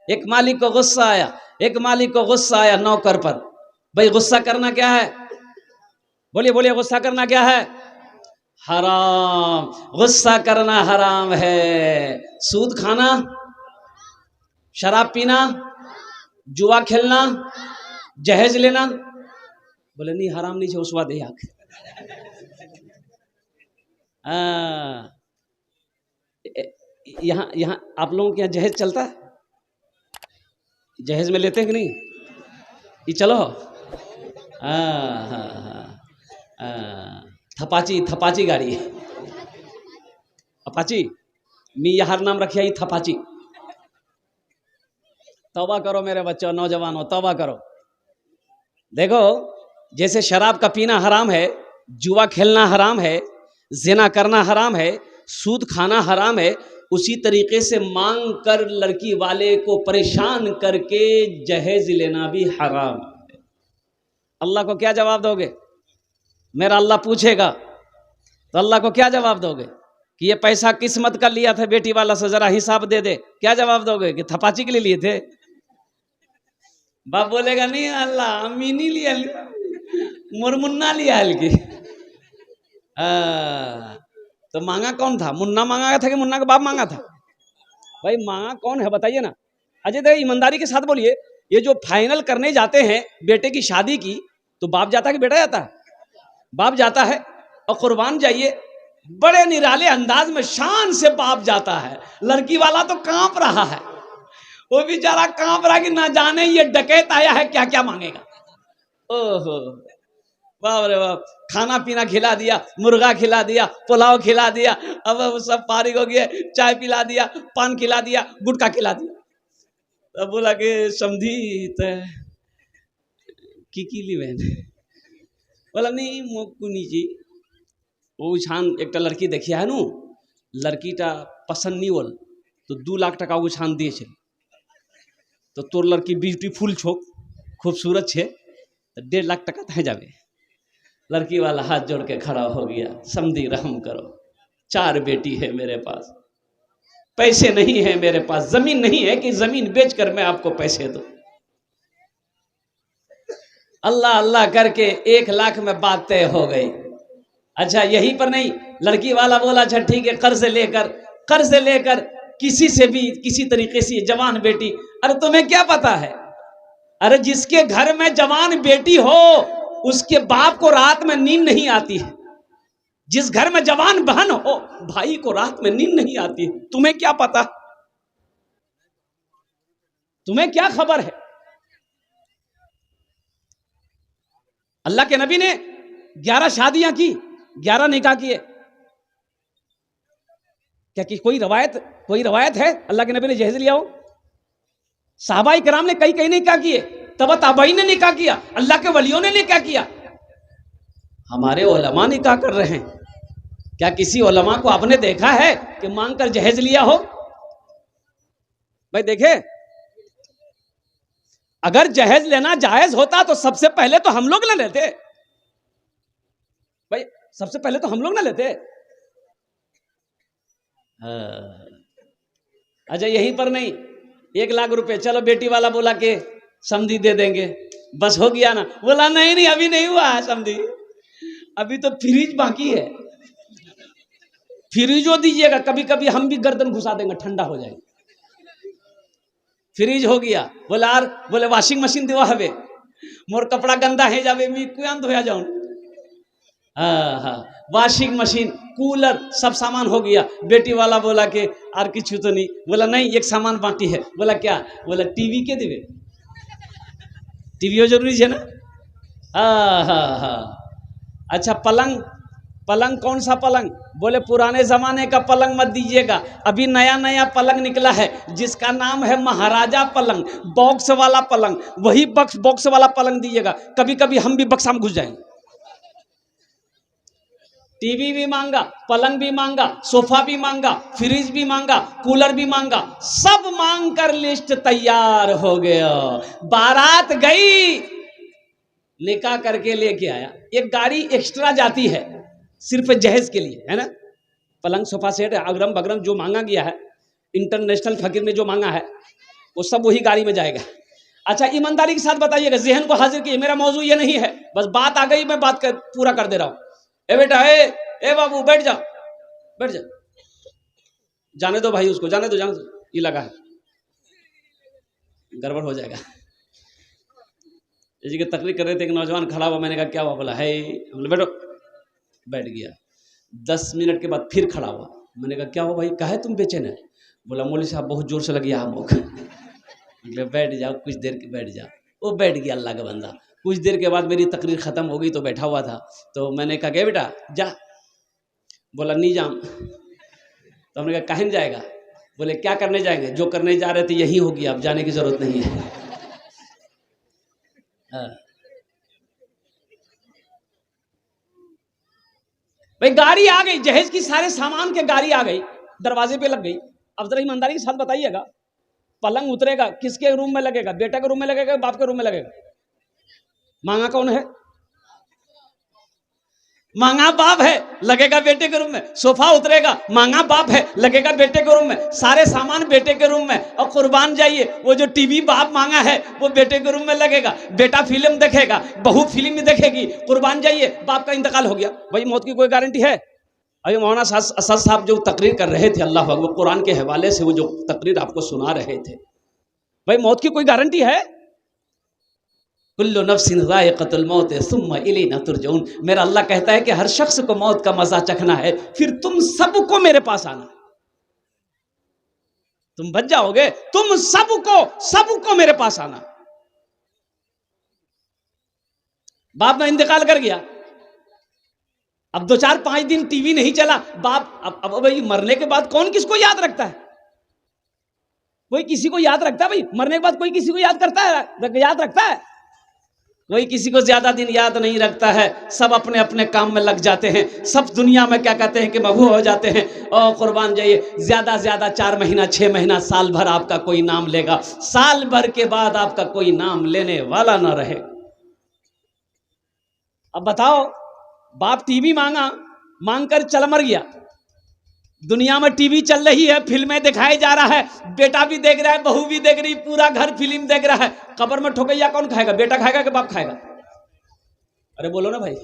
एक मालिक को गुस्सा आया, एक मालिक को गुस्सा आया नौकर पर। भाई गुस्सा करना क्या है? बोलिए बोलिए, गुस्सा करना क्या है? हराम। गुस्सा करना हराम है। सूद खाना, शराब पीना, जुआ खेलना, जहेज लेना। बोले नहीं हराम नहीं, उसवा दे आख। यहाँ यहाँ आप लोगों के यहाँ जहेज चलता है? जहेज में लेते हैं कि नहीं? ये चलो। हाँ हाँ हाँ, थपाची, थपाची गाड़ी है, अपाची। मी यार नाम रखिया ये थपाची। तौबा करो मेरे बच्चों, नौजवानों, तौबा करो। देखो, जैसे शराब का पीना हराम है, जुआ खेलना हराम है, ज़िना करना हराम है, सूद खाना हराम है, उसी तरीके से मांग कर लड़की वाले को परेशान करके जहेज लेना भी हराम है। अल्लाह को क्या जवाब दोगे? मेरा अल्लाह पूछेगा तो अल्लाह को क्या जवाब दोगे कि ये पैसा किस्मत का लिया था बेटी वाला से, जरा हिसाब दे दे? क्या जवाब दोगे कि थपाची के लिए लिए थे? बाप बोलेगा नहीं अल्लाह, अम्मी नहीं लिया, मुरमुन्ना लिया हल्की। तो मांगा कौन था? मुन्ना मांगा था कि मुन्ना का बाप मांगा था? भाई मांगा कौन है बताइए ना। अजय देव ईमानदारी के साथ बोलिए, ये जो फाइनल करने जाते हैं बेटे की शादी की, तो बाप जाता है कि बेटा जाता है? बाप जाता है। और कुर्बान जाइए, बड़े निराले अंदाज में शान से बाप जाता है। लड़की वाला तो कांप रहा है, वो बेचारा कांप रहा कि ना जाने ये डकैत आया है क्या क्या मांगेगा। ओहो बाप रे बाप, खाना पीना खिला दिया, मुर्गा खिला दिया, पुलाव खिला दिया, अब सब फारिग हो गए, चाय पिला दिया, पान खिला दिया, गुटखा खिला दिया। तब बोला कि समझी की ली बहन। बोला नहीं मोकुनी जी, वो छान एक लड़की देखिया है नु, लड़कीटा पसंद नहीं होल तो 2 लाख टका वो छान दिए छे। तो तोर लड़की ब्यूटीफुल छो, खूबसूरत छे, तो 1.5 लाख टका तहे जावे। लड़की वाला हाथ जोड़ के खड़ा हो गया, समझी रहम करो, 4 बेटी है मेरे पास, पैसे नहीं है मेरे पास, जमीन नहीं है कि जमीन बेचकर मैं आपको पैसे दूं। अल्लाह अल्लाह करके 1 लाख में बात तय हो गई। अच्छा यहीं पर नहीं, लड़की वाला बोला अच्छा ठीक है, कर्ज लेकर किसी से भी किसी तरीके से जवान बेटी। अरे तुम्हें क्या पता है, अरे जिसके घर में जवान बेटी हो उसके बाप को रात में नींद नहीं आती है। जिस घर में जवान बहन हो, भाई को रात में नींद नहीं आती है। तुम्हें क्या पता? तुम्हें क्या खबर है? अल्लाह के नबी ने 11 शादियां की, 11 निकाह किए। क्या कि कोई रवायत है अल्लाह के नबी ने जहेज लिया हो? साहबाई किराम ने कई निकाह किए, तब ताबई ने निकाह किया, अल्लाह के वलियों ने निकाह किया, हमारे उलमा निकाह कर रहे हैं। क्या किसी उलमा को आपने देखा है कि मांग कर जहेज लिया हो? भाई देखे, अगर जहेज लेना जायज होता तो सबसे पहले तो हम लोग ना लेते। भाई सबसे पहले तो हम लोग ना लेते। अच्छा यहीं पर नहीं, 1 लाख रुपए, चलो बेटी वाला बोला कि समधी दे देंगे, बस हो गया ना। बोला नहीं अभी नहीं हुआ है समधी, अभी तो फ्रिज बाकी है। फ्रिजो दीजिएगा, कभी कभी हम भी गर्दन घुसा देंगे, ठंडा हो जाएगा। फ्रिज हो गया, बोले वॉशिंग मशीन देवा हवे, मोर कपड़ा गंदा है जावे, मी कुआं धोया जाऊं। हाँ, वॉशिंग मशीन, कूलर, सब सामान हो गया। बेटी वाला बोला कि और कुछ तो नहीं। बोला नहीं, एक सामान बाकी है। बोला क्या? बोला टीवी के देवे, टीवी जरूरी है ना। हाँ। अच्छा पलंग कौन सा पलंग? बोले पुराने जमाने का पलंग मत दीजिएगा, अभी नया पलंग निकला है जिसका नाम है महाराजा पलंग, बॉक्स वाला पलंग, वही बॉक्स वाला पलंग दीजिएगा। कभी कभी हम भी बक्सा में घुस जाएंगे। टीवी भी मांगा, पलंग भी मांगा, सोफा भी मांगा, फ्रिज भी मांगा, कूलर भी मांगा, सब मांग कर लिस्ट तैयार हो गया। बारात गई, निकाह करके लेके आया। एक गाड़ी एक्स्ट्रा जाती है सिर्फ जहेज के लिए, है ना। पलंग सोफा सेट अगरम बगरम जो मांगा गया है, इंटरनेशनल फकीर ने जो मांगा है, वो सब वही गाड़ी में जाएगा। अच्छा, ईमानदारी के साथ बताइएगा, ज़हन को हाजिर किए, मेरा मौजू ये नहीं है, बस बात आ गई, मैं बात पूरा कर दे रहा हूँ। ए बेटा, ए बाबू, बैठ जा, बैठ जा, जाने दो भाई, उसको जाने दो, जाने दो, ये लगा है, गड़बड़ हो जाएगा। जी के तकलीफ कर रहे थे, एक नौजवान खड़ा हुआ, मैंने कहा क्या हुआ? बोला है, हमने बैठो, बैठ गया। 10 मिनट के बाद फिर खड़ा हुआ, मैंने कहा क्या हुआ भाई, काहे तुम बेचैन है? बोला मौलवी साहब बहुत जोर से लगी आग। बैठ जाओ, कुछ देर के बैठ जाओ। वो बैठ गया, अल्लाह का बंदा। कुछ देर के बाद मेरी तकरीर ख़त्म हो गई तो बैठा हुआ था, तो मैंने कहा बेटा जा। बोला नहीं जाऊँ। तो हमने कहा कहीं जाएगा? बोले क्या करने जाएंगे, जो करने जा रहे थे यही होगी, अब जाने की जरूरत नहीं है। भाई गाड़ी आ गई, जहेज की सारे सामान के गाड़ी आ गई, दरवाजे पे लग गई। अब जरा ईमानदारी के साथ बताइएगा, पलंग उतरेगा किसके रूम में लगेगा? बेटा के रूम में लगेगा, बाप के रूम में लगेगा? मांगा कौन है? मांगा बाप है, लगेगा बेटे के रूम में। सोफा उतरेगा, मांगा बाप है, लगेगा बेटे के रूम में। सारे सामान बेटे के रूम में। और कुर्बान जाइए, वो जो टीवी बाप मांगा है वो बेटे के रूम में लगेगा। बेटा फिल्म देखेगा, बहू फिल्म देखेगी, कुर्बान जाइए, बाप का इंतकाल हो गया। भाई मौत की कोई गारंटी है? अभी मौलाना असद साहब जो तकरीर कर रहे थे, अल्लाह अकबर, कुरान के हवाले से वो जो तकरीर आपको सुना रहे थे, भाई मौत की कोई गारंटी है? कुल्लु नफ्सिन ज़ाइक़तुल मौत सुम्मा इलैना तुरजऊन। मेरा अल्लाह कहता है कि हर शख्स को मौत का मजा चखना है, फिर तुम सबको मेरे पास आना। तुम बच जाओगे, तुम सबको मेरे पास आना। बाप का इंतकाल कर गया, अब 2-4-5 दिन टीवी नहीं चला, बाप अब भाई मरने के बाद कौन किसको याद रखता है? कोई किसी को याद रखता है? भाई मरने के बाद कोई किसी को याद करता है? याद रखता है? कोई किसी को ज्यादा दिन याद नहीं रखता है। सब अपने अपने काम में लग जाते हैं, सब दुनिया में क्या कहते हैं कि मगहू हो जाते हैं। और कुर्बान जाइए, ज्यादा ज्यादा 4 महीना 6 महीना साल भर आपका कोई नाम लेगा, साल भर के बाद आपका कोई नाम लेने वाला ना रहे। अब बताओ, बाप टीवी मांगा, मांग कर चल मर गया। दुनिया में टीवी चल रही है, फिल्में दिखाई जा रहा है, बेटा भी देख रहा है, बहू भी देख रही, पूरा घर फिल्म देख रहा है। कब्र में ठोकैया कौन खाएगा? बेटा खाएगा कि बाप खाएगा? अरे बोलो ना भाई।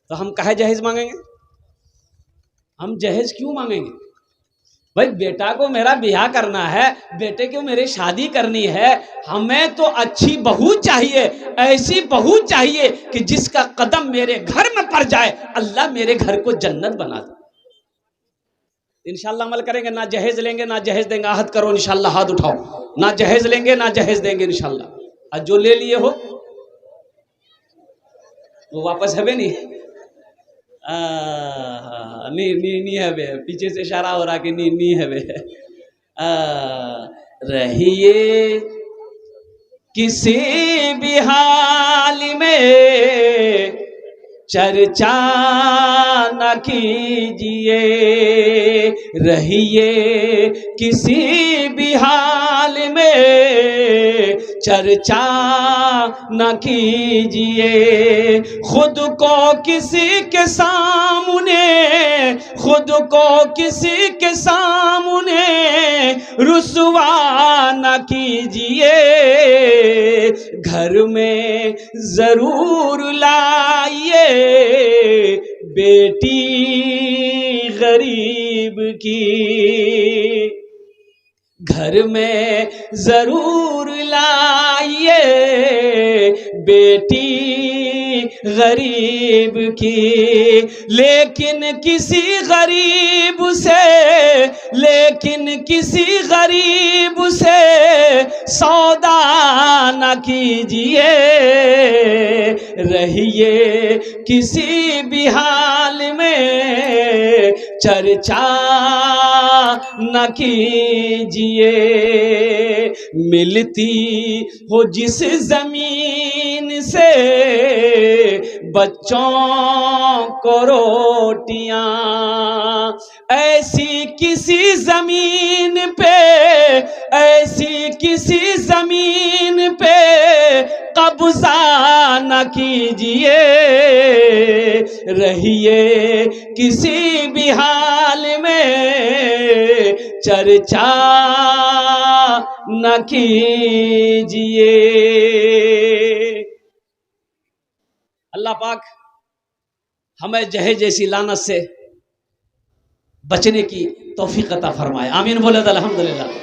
तो हम काहे जहेज मांगेंगे? हम जहेज क्यों मांगेंगे? भाई बेटा को मेरा ब्याह करना है, बेटे को मेरे शादी करनी है, हमें तो अच्छी बहू चाहिए, ऐसी बहू चाहिए कि जिसका कदम मेरे घर में पड़ जाए, अल्लाह मेरे घर को जन्नत बना दे। इंशाल्लाह अमल करेंगे, ना जहेज लेंगे ना जहेज देंगे। आहद करो इंशाल्लाह, हाथ उठाओ, ना जहेज लेंगे ना जहेज देंगे इंशाल्लाह। और जो ले लिए हो वो वापस है नहीं? नहीं है बे, पीछे से इशारा हो रहा कि नहीं है बे। रहिए किसी भी हाल में चर्चा न कीजिए, रहिए किसी भी हाल में चर्चा न कीजिए। खुद को किसी के सामने, खुद को किसी के सामने रुसवा न कीजिए। घर में जरूर लाइए बेटी गरीब की, घर में जरूर लाइए बेटी गरीब की। लेकिन किसी गरीब से, लेकिन किसी गरीब से सौदा न कीजिए। रहिए किसी भी हाल में चर्चा न कीजिए। मिलती हो जिस जमीन से बच्चों को रोटियां, ऐसी किसी जमीन पे, ऐसी किसी जमीन पे कब्जा न कीजिए। रहिए किसी भी हाल में चर्चा न कीजिए। अल्लाह पाक हमें जहे जैसी लानत से बचने की तौफीक अता फरमाए। आमीन बोले तो अल्हम्दुलिल्लाह।